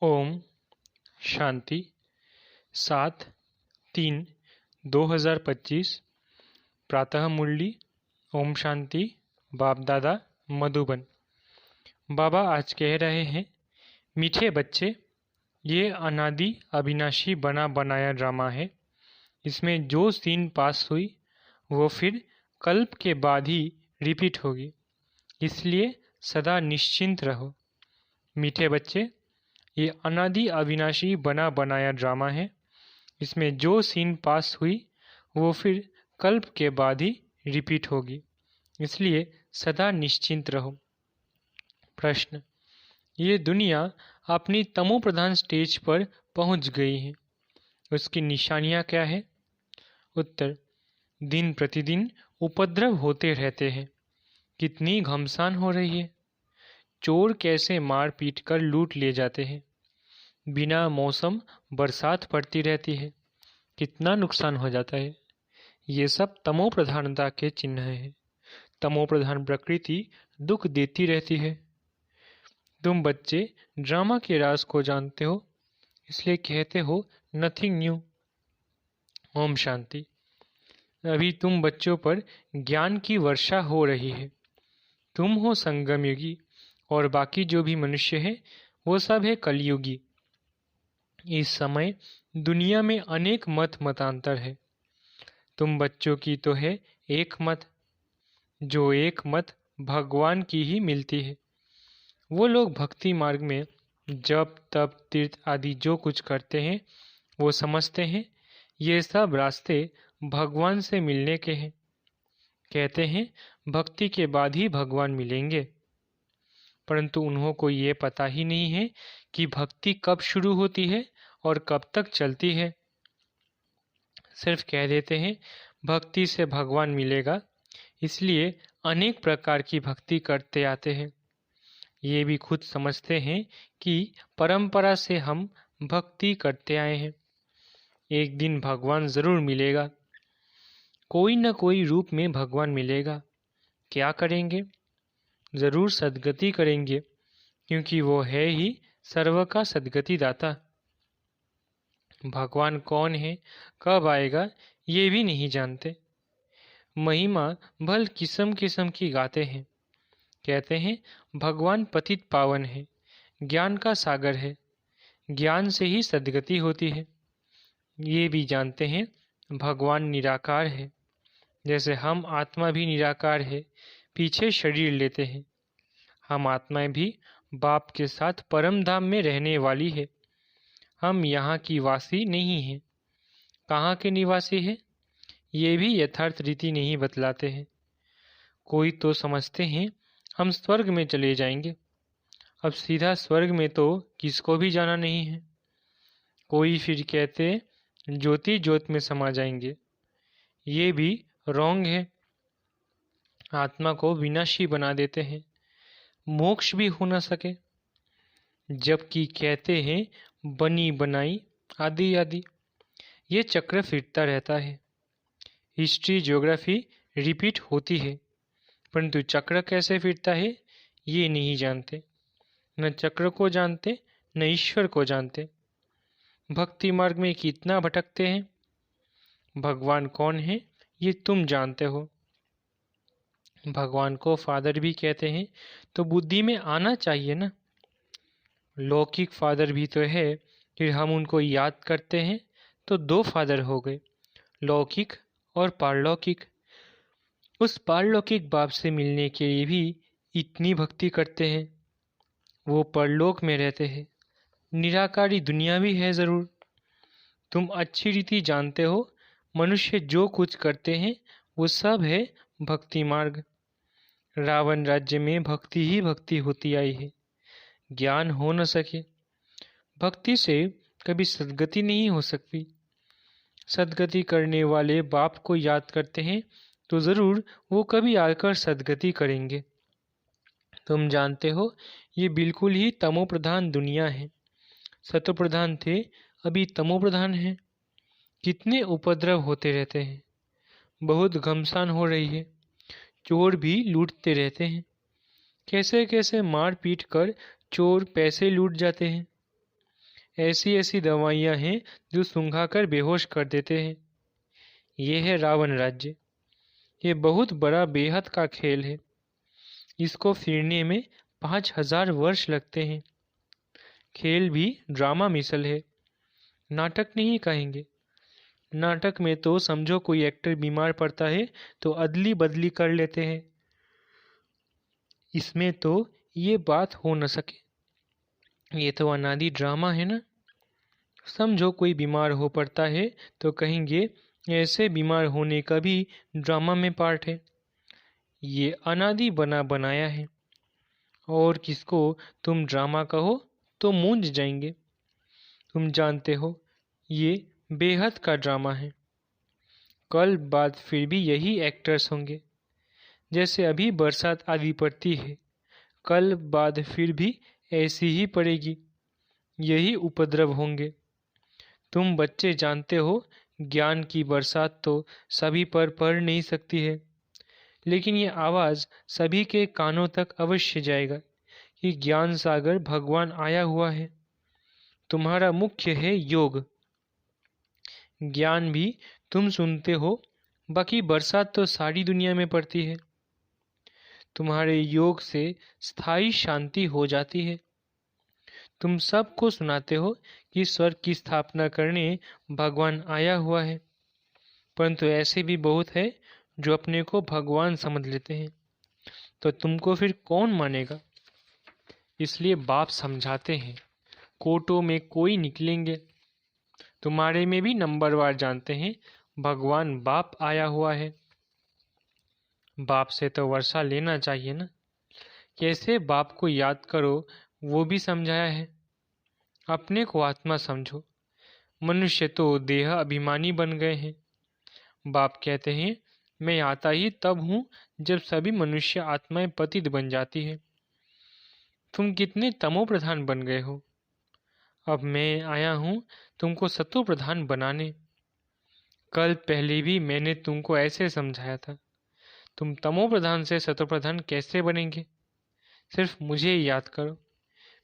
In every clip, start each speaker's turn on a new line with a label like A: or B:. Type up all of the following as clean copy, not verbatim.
A: ओम शांति 7/3/2025 प्रातः मुरली। ओम शांति। बाप दादा मधुबन। बाबा आज कह रहे हैं, मीठे बच्चे, ये अनादि अविनाशी बना बनाया ड्रामा है। इसमें जो सीन पास हुई वो फिर कल्प के बाद ही रिपीट होगी, इसलिए सदा निश्चिंत रहो। मीठे बच्चे, ये अनादि अविनाशी बना बनाया ड्रामा है। इसमें जो सीन पास हुई वो फिर कल्प के बाद ही रिपीट होगी, इसलिए सदा निश्चिंत रहो। प्रश्न: ये दुनिया अपनी तमो प्रधान स्टेज पर पहुंच गई है, उसकी निशानियां क्या है? उत्तर: दिन प्रतिदिन उपद्रव होते रहते हैं। कितनी घमसान हो रही है। चोर कैसे मार पीट कर लूट ले जाते हैं। बिना मौसम बरसात पड़ती रहती है, कितना नुकसान हो जाता है। ये सब तमो प्रधानता के चिन्ह हैं। तमो प्रधान प्रकृति दुख देती रहती है। तुम बच्चे ड्रामा के राज को जानते हो, इसलिए कहते हो नथिंग न्यू। ओम शांति। अभी तुम बच्चों पर ज्ञान की वर्षा हो रही है। तुम हो संगम युगी और बाकी जो भी मनुष्य है वो सब है कलयुगी। इस समय दुनिया में अनेक मत मतांतर है। तुम बच्चों की तो है एक मत, जो एक मत भगवान की ही मिलती है। वो लोग भक्ति मार्ग में जप तप तीर्थ आदि जो कुछ करते हैं वो समझते हैं ये सब रास्ते भगवान से मिलने के हैं। कहते हैं भक्ति के बाद ही भगवान मिलेंगे, परंतु उन्हों को ये पता ही नहीं है कि भक्ति कब शुरू होती है और कब तक चलती है। सिर्फ कह देते हैं भक्ति से भगवान मिलेगा, इसलिए अनेक प्रकार की भक्ति करते आते हैं। ये भी खुद समझते हैं कि परंपरा से हम भक्ति करते आए हैं। एक दिन भगवान जरूर मिलेगा, कोई न कोई रूप में भगवान मिलेगा। क्या करेंगे? जरूर सद्गति करेंगे, क्योंकि वो है ही सर्व का सद्गति दाता। भगवान कौन है, कब आएगा, ये भी नहीं जानते। महिमा भल किस्म किस्म की गाते हैं। कहते हैं भगवान पतित पावन है, ज्ञान का सागर है, ज्ञान से ही सद्गति होती है। ये भी जानते हैं भगवान निराकार है, जैसे हम आत्मा भी निराकार है, पीछे शरीर लेते हैं। हम आत्माएं भी बाप के साथ परम धाम में रहने वाली है। हम यहाँ की वासी नहीं हैं। कहाँ के निवासी हैं, ये भी यथार्थ रीति नहीं बतलाते हैं। कोई तो समझते हैं हम स्वर्ग में चले जाएंगे। अब सीधा स्वर्ग में तो किसको भी जाना नहीं है। कोई फिर कहते ज्योति ज्योत में समा जाएंगे। ये भी रॉन्ग है। आत्मा को विनाशी बना देते हैं, मोक्ष भी हो न सके। जबकि कहते हैं बनी बनाई आदि आदि। ये चक्र फिरता रहता है। हिस्ट्री ज्योग्राफी रिपीट होती है, परंतु चक्र कैसे फिरता है ये नहीं जानते। न चक्र को जानते न ईश्वर को जानते। भक्ति मार्ग में कितना भटकते हैं। भगवान कौन है ये तुम जानते हो। भगवान को फादर भी कहते हैं तो बुद्धि में आना चाहिए ना। लौकिक फादर भी तो है, फिर हम उनको याद करते हैं तो दो फादर हो गए, लौकिक और पारलौकिक। उस पारलौकिक बाप से मिलने के लिए भी इतनी भक्ति करते हैं। वो परलोक में रहते हैं, निराकारी दुनिया भी है जरूर। तुम अच्छी रीति जानते हो मनुष्य जो कुछ करते हैं वो सब है भक्ति मार्ग। रावण राज्य में भक्ति ही भक्ति होती आई है, ज्ञान हो न सके। भक्ति से कभी सद्गति नहीं हो सकती। सद्गति करने वाले बाप को याद करते हैं तो जरूर वो कभी आकर सद्गति करेंगे। तुम जानते हो ये बिल्कुल ही तमो प्रधान दुनिया है। सतो प्रधान थे, अभी तमो प्रधान है। कितने उपद्रव होते रहते हैं। बहुत घमसान हो रही है। चोर भी लूटते रहते हैं। कैसे कैसे मार पीट कर चोर पैसे लूट जाते हैं। ऐसी ऐसी दवाइयाँ हैं जो सूंघाकर बेहोश कर देते हैं। ये है रावण राज्य। ये बहुत बड़ा बेहद का खेल है। इसको फिरने में 5,000 वर्ष लगते हैं। खेल भी ड्रामा मिसल है, नाटक नहीं कहेंगे। नाटक में तो समझो कोई एक्टर बीमार पड़ता है तो अदली बदली कर लेते हैं। इसमें तो ये बात हो न सके। ये तो अनादि ड्रामा है ना। समझो कोई बीमार हो पड़ता है तो कहेंगे ऐसे बीमार होने का भी ड्रामा में पार्ट है। ये अनादि बना बनाया है। और किसको तुम ड्रामा कहो तो मूंझ जाएंगे। तुम जानते हो ये बेहद का ड्रामा है। कल बाद फिर भी यही एक्टर्स होंगे। जैसे अभी बरसात आदि पड़ती है, कल बाद फिर भी ऐसी ही पड़ेगी। यही उपद्रव होंगे। तुम बच्चे जानते हो ज्ञान की बरसात तो सभी पर पड़ नहीं सकती है, लेकिन ये आवाज़ सभी के कानों तक अवश्य जाएगा कि ज्ञान सागर भगवान आया हुआ है। तुम्हारा मुख्य है योग। ज्ञान भी तुम सुनते हो, बाकी बरसात तो सारी दुनिया में पड़ती है। तुम्हारे योग से स्थायी शांति हो जाती है। तुम सबको सुनाते हो कि स्वर्ग की स्थापना करने भगवान आया हुआ है, परंतु ऐसे भी बहुत है जो अपने को भगवान समझ लेते हैं। तो तुमको फिर कौन मानेगा? इसलिए बाप समझाते हैं, कोटों में कोई निकलेंगे। तुम्हारे में भी नंबरवार जानते हैं भगवान बाप आया हुआ है। बाप से तो वर्षा लेना चाहिए ना। कैसे बाप को याद करो वो भी समझाया है। अपने को आत्मा समझो। मनुष्य तो देह अभिमानी बन गए हैं। बाप कहते हैं मैं आता ही तब हूँ जब सभी मनुष्य आत्माएं पतित बन जाती है। तुम कितने तमो प्रधान बन गए हो। अब मैं आया हूँ तुमको सतो प्रधान बनाने। कल पहले भी मैंने तुमको ऐसे समझाया था। तुम तमो प्रधान से सतो प्रधान कैसे बनेंगे? सिर्फ मुझे याद करो।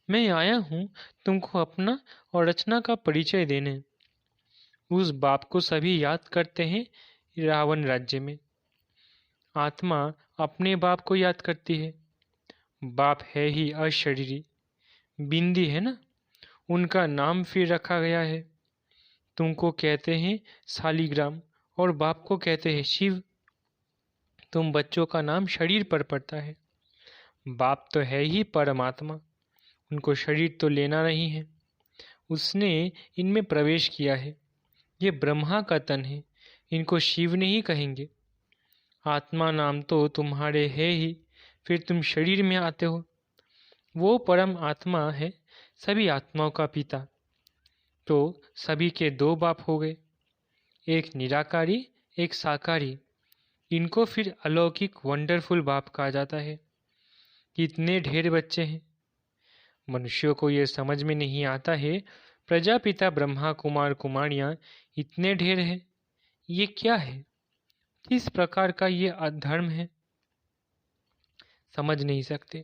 A: मैं आया हूँ तुमको अपना और रचना का परिचय देने। उस बाप को सभी याद करते हैं रावण राज्य में। आत्मा अपने बाप को याद करती है। बाप है ही अशरीरी, बिंदी है ना, उनका नाम फिर रखा गया है। तुमको कहते हैं शालिग्राम और बाप को कहते हैं शिव। तुम बच्चों का नाम शरीर पर पड़ता है। बाप तो है ही परमात्मा, उनको शरीर तो लेना नहीं है। उसने इनमें प्रवेश किया है। ये ब्रह्मा का तन है, इनको शिव नहीं कहेंगे। आत्मा नाम तो तुम्हारे है ही, फिर तुम शरीर में आते हो। वो परम आत्मा है, सभी आत्माओं का पिता। तो सभी के दो बाप हो गए, एक निराकारी एक साकारी। इनको फिर अलौकिक वंडरफुल बाप कहा जाता है। कितने ढेर बच्चे हैं। मनुष्यों को ये समझ में नहीं आता है, प्रजापिता ब्रह्मा कुमार कुमारियाँ इतने ढेर हैं। ये क्या है? किस प्रकार का ये अधर्म है? समझ नहीं सकते।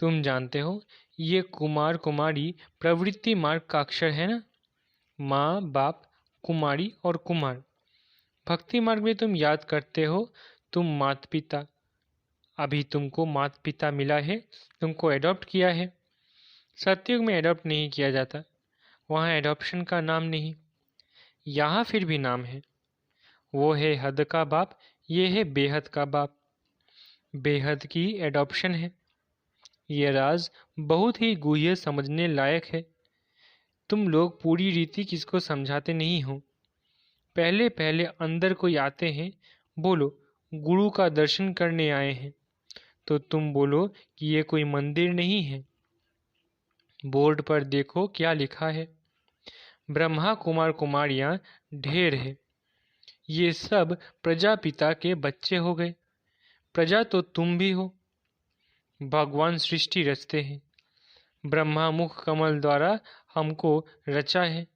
A: तुम जानते हो ये कुमार कुमारी प्रवृत्ति मार्ग का अक्षर है ना। माँ बाप कुमारी और कुमार। भक्ति मार्ग में तुम याद करते हो तुम माता पिता। अभी तुमको माता पिता मिला है, तुमको एडॉप्ट किया है। सतयुग में एडॉप्ट नहीं किया जाता, वहाँ एडॉप्शन का नाम नहीं। यहाँ फिर भी नाम है। वो है हद का बाप, ये है बेहद का बाप। बेहद की एडॉप्शन है। ये राज बहुत ही गुह्य समझने लायक है। तुम लोग पूरी रीति किसको समझाते नहीं हो। पहले पहले अंदर कोई आते हैं, बोलो गुरु का दर्शन करने आए हैं, तो तुम बोलो कि ये कोई मंदिर नहीं है। बोर्ड पर देखो क्या लिखा है। ब्रह्मा कुमार कुमारियाँ ढेर है। ये सब प्रजापिता के बच्चे हो गए। प्रजा तो तुम भी हो। भगवान सृष्टि रचते हैं। ब्रह्मा मुख कमल द्वारा हमको रचा है।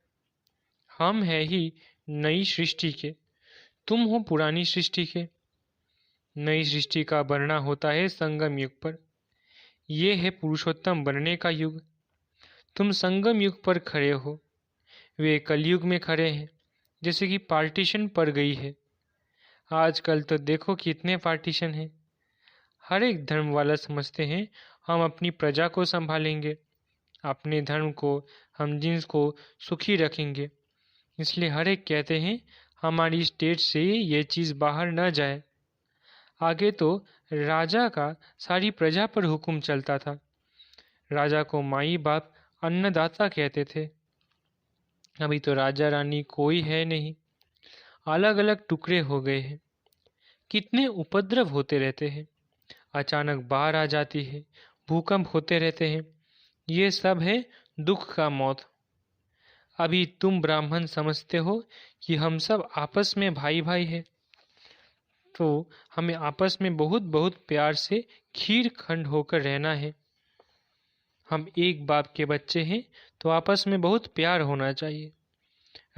A: हम है ही नई सृष्टि के, तुम हो पुरानी सृष्टि के। नई सृष्टि का बनना होता है संगम युग पर। ये है पुरुषोत्तम बनने का युग। तुम संगम युग पर खड़े हो, वे कलयुग में खड़े हैं, जैसे कि पार्टीशन पड़ गई है। आजकल तो देखो कितने पार्टीशन हैं। हर एक धर्म वाला समझते हैं हम अपनी प्रजा को संभालेंगे, अपने धर्म को, हम जिन्स को सुखी रखेंगे। इसलिए हर एक कहते हैं हमारी स्टेट से ये चीज़ बाहर न जाए। आगे तो राजा का सारी प्रजा पर हुक्म चलता था। राजा को माई बाप अन्नदाता कहते थे। अभी तो राजा रानी कोई है नहीं, अलग अलग टुकड़े हो गए हैं। कितने उपद्रव होते रहते हैं, अचानक बाढ़ आ जाती है, भूकंप होते रहते हैं। ये सब है दुख का मौत। अभी तुम ब्राह्मण समझते हो कि हम सब आपस में भाई भाई हैं, तो हमें आपस में बहुत बहुत प्यार से खीर खंड होकर रहना है। हम एक बाप के बच्चे हैं, तो आपस में बहुत प्यार होना चाहिए।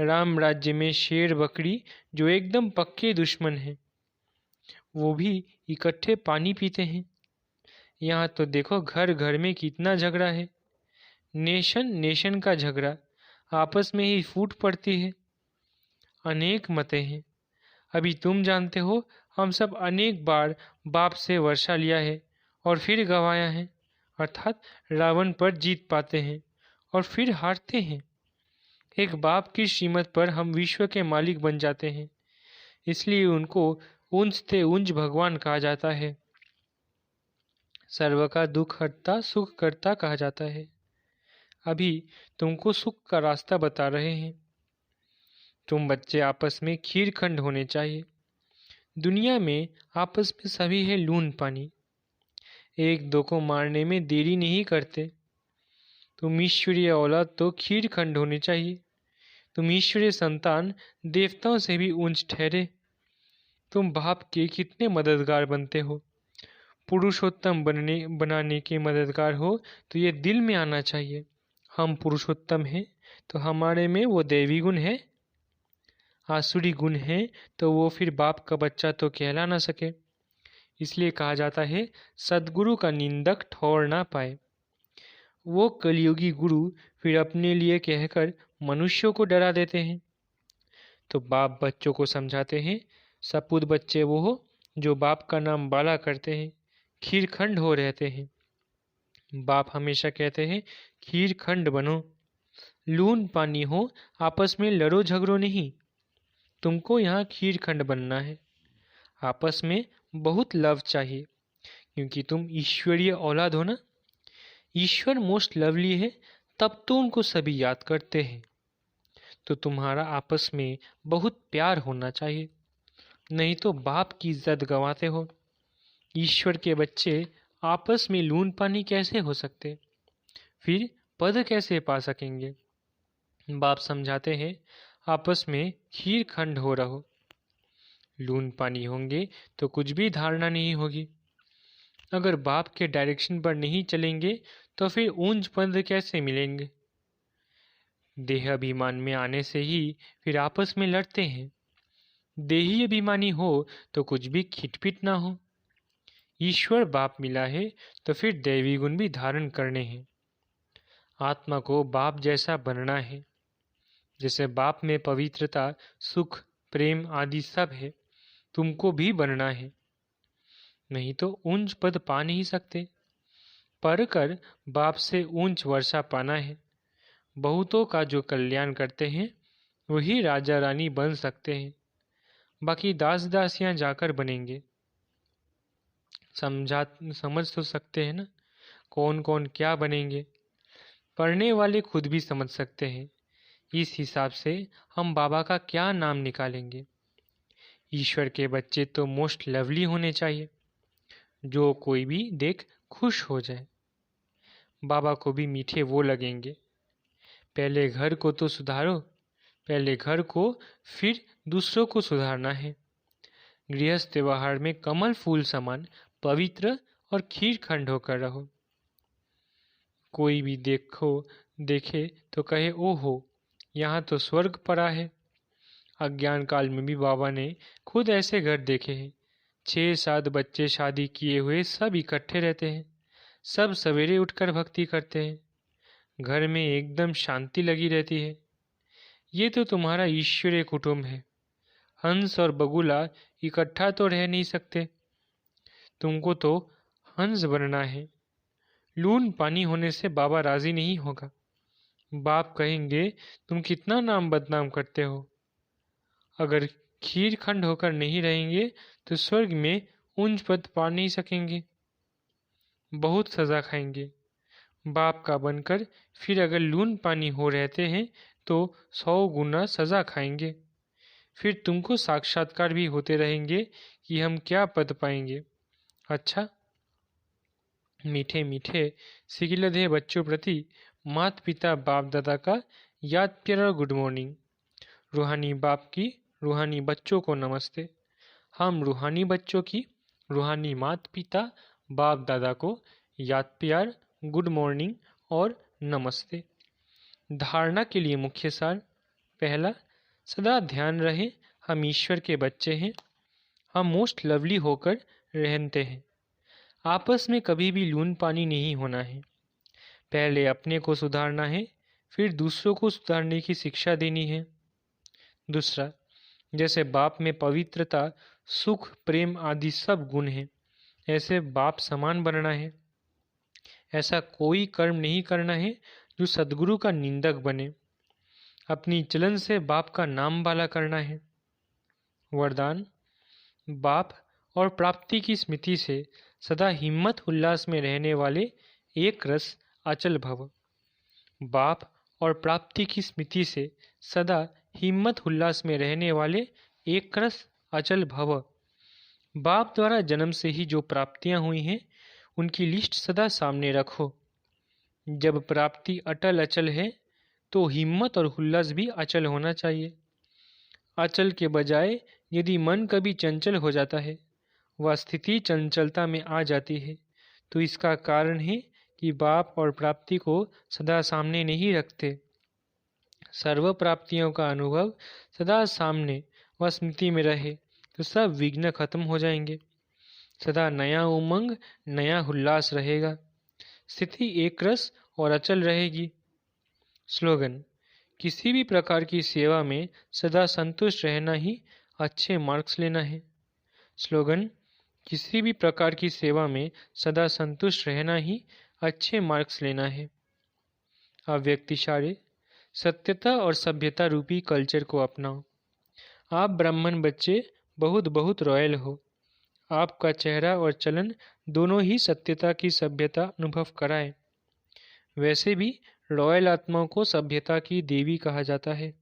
A: राम राज्य में शेर बकरी जो एकदम पक्के दुश्मन हैं, वो भी इकट्ठे पानी पीते हैं। यहाँ तो देखो घर घर में कितना झगड़ा है। नेशन नेशन का झगड़ा आपस में ही फूट पड़ती है। अनेक मतें हैं। अभी तुम जानते हो हम सब अनेक बार बाप से वर्षा लिया है और फिर गंवाया है, अर्थात रावण पर जीत पाते हैं और फिर हारते हैं। एक बाप की श्रीमत पर हम विश्व के मालिक बन जाते हैं, इसलिए उनको ऊंचते ऊंच भगवान कहा जाता है। सर्व का दुख हरता सुख करता कहा जाता है। अभी तुमको सुख का रास्ता बता रहे हैं। तुम बच्चे आपस में खीर खंड होने चाहिए। दुनिया में आपस में सभी है लून पानी, एक दो को मारने में देरी नहीं करते। तुम ईश्वरीय औलाद तो खीर खंड होनी चाहिए। तुम ईश्वरीय संतान देवताओं से भी ऊंच ठहरे। तुम बाप के कितने मददगार बनते हो। पुरुषोत्तम बनाने के मददगार हो तो ये दिल में आना चाहिए। हम पुरुषोत्तम हैं तो हमारे में वो दैवी गुण है। आसुरी गुण है तो वो फिर बाप का बच्चा तो कहला ना सके। इसलिए कहा जाता है सदगुरु का निंदक ठौर ना पाए। वो कलयुगी गुरु फिर अपने लिए कहकर मनुष्यों को डरा देते हैं। तो बाप बच्चों को समझाते हैं, सपूत बच्चे वो हो जो बाप का नाम बाला करते हैं, खीर खंड हो रहते हैं। बाप हमेशा कहते हैं खीर खंड बनो, लून पानी हो, आपस में लड़ो झगड़ो नहीं। तुमको यहाँ खीर खंड बनना है। आपस में बहुत लव चाहिए, क्योंकि तुम ईश्वरीय औलाद हो ना। ईश्वर मोस्ट लवली है, तब तो उनको सभी याद करते हैं। तो तुम्हारा आपस में बहुत प्यार होना चाहिए, नहीं तो बाप की इज्जत गंवाते हो। ईश्वर के बच्चे आपस में लून पानी कैसे हो सकते, फिर पद कैसे पा सकेंगे। बाप समझाते हैं आपस में खीर खंड हो रहो। लून पानी होंगे तो कुछ भी धारणा नहीं होगी। अगर बाप के डायरेक्शन पर नहीं चलेंगे तो फिर ऊंच पद कैसे मिलेंगे। देह अभिमान में आने से ही फिर आपस में लड़ते हैं। देही अभिमानी हो तो कुछ भी खिटपिट ना हो। ईश्वर बाप मिला है तो फिर दैवी गुण भी धारण करने हैं। आत्मा को बाप जैसा बनना है। जैसे बाप में पवित्रता, सुख, प्रेम आदि सब है, तुमको भी बनना है। नहीं तो ऊंच पद पा नहीं सकते। पढ़ कर बाप से ऊंच वर्षा पाना है। बहुतों का जो कल्याण करते हैं वही राजा रानी बन सकते हैं, बाकी दास दासियां जाकर बनेंगे। समझ तो सकते हैं ना कौन कौन क्या बनेंगे। पढ़ने वाले खुद भी समझ सकते हैं। इस हिसाब से हम बाबा का क्या नाम निकालेंगे। ईश्वर के बच्चे तो मोस्ट लवली होने चाहिए, जो कोई भी देख खुश हो जाए। बाबा को भी मीठे वो लगेंगे। पहले घर को तो सुधारो, पहले घर को फिर दूसरों को सुधारना है। गृहस्थ व्यवहार में कमल फूल समान पवित्र और खीर खंड होकर रहो। कोई भी देखे तो कहे ओहो, यहाँ तो स्वर्ग पड़ा है। अज्ञान काल में भी बाबा ने खुद ऐसे घर देखे हैं। 6-7 बच्चे शादी किए हुए सब इकट्ठे रहते हैं, सब सवेरे उठकर भक्ति करते हैं। घर में एकदम शांति लगी रहती है। ये तो तुम्हारा ईश्वरीय कुटुंब है। हंस और बगुला इकट्ठा तो रह नहीं सकते। तुमको तो हंस बनना है। लून पानी होने से बाबा राजी नहीं होगा। बाप कहेंगे तुम कितना नाम बदनाम करते हो। अगर खीर खंड होकर नहीं रहेंगे तो स्वर्ग में ऊंच पद पा नहीं सकेंगे। बहुत सजा खाएंगे। बाप का बनकर फिर अगर लून पानी हो रहते हैं तो 100 गुना सजा खाएंगे। फिर तुमको साक्षात्कार भी होते रहेंगे कि हम क्या पद पाएंगे। अच्छा। मीठे मीठे सिगिलधे बच्चों प्रति माता पिता बाप दादा का याद प्यारा गुड मॉर्निंग। रूहानी बाप की रूहानी बच्चों को नमस्ते। हम रूहानी बच्चों की रूहानी माता पिता बाप दादा को याद प्यार गुड मॉर्निंग और नमस्ते। धारणा के लिए मुख्य सार। पहला, सदा ध्यान रहे हम ईश्वर के बच्चे हैं। हम मोस्ट लवली होकर रहते हैं। आपस में कभी भी लून पानी नहीं होना है। पहले अपने को सुधारना है, फिर दूसरों को सुधारने की शिक्षा देनी है। दूसरा, जैसे बाप में पवित्रता, सुख, प्रेम आदि सब गुण हैं, ऐसे बाप समान बनना है। ऐसा कोई कर्म नहीं करना है जो सद्गुरु का निंदक बने। अपनी चलन से बाप का नाम वाला करना है। वरदान, बाप और प्राप्ति की स्मृति से सदा हिम्मत उल्लास में रहने वाले एक रस अचल भव। बाप और प्राप्ति की स्मृति से सदा हिम्मत उल्लास में रहने वाले एक रस अचल भव। बाप द्वारा जन्म से ही जो प्राप्तियां हुई हैं उनकी लिस्ट सदा सामने रखो। जब प्राप्ति अटल अचल है तो हिम्मत और उल्लास भी अचल होना चाहिए। अचल के बजाय यदि मन कभी चंचल हो जाता है, वह स्थिति चंचलता में आ जाती है, तो इसका कारण है कि बाप और प्राप्ति को सदा सामने नहीं रखते। सर्व प्राप्तियों का अनुभव सदा सामने व स्मृति में रहे तो सब विघ्न खत्म हो जाएंगे। सदा नया उमंग, नया उल्लास रहेगा। स्थिति एक रस और अचल रहेगी। स्लोगन, किसी भी प्रकार की सेवा में सदा संतुष्ट रहना ही अच्छे मार्क्स लेना है। स्लोगन, किसी भी प्रकार की सेवा में सदा संतुष्ट रहना ही अच्छे मार्क्स लेना है। अव्यक्तिशारे, सत्यता और सभ्यता रूपी कल्चर को अपनाओ। आप ब्राह्मण बच्चे बहुत बहुत रॉयल हो। आपका चेहरा और चलन दोनों ही सत्यता की सभ्यता अनुभव कराए। वैसे भी रॉयल आत्माओं को सभ्यता की देवी कहा जाता है।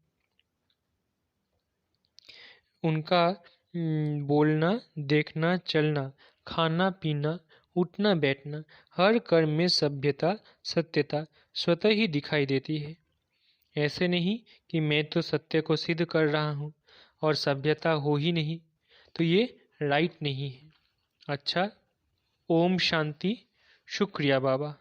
A: उनका बोलना, देखना, चलना, खाना पीना, उठना बैठना, हर कर्म में सभ्यता, सत्यता स्वतः ही दिखाई देती है। ऐसे नहीं कि मैं तो सत्य को सिद्ध कर रहा हूँ और सभ्यता हो ही नहीं, तो ये राइट नहीं है। अच्छा, ओम शांति। शुक्रिया बाबा।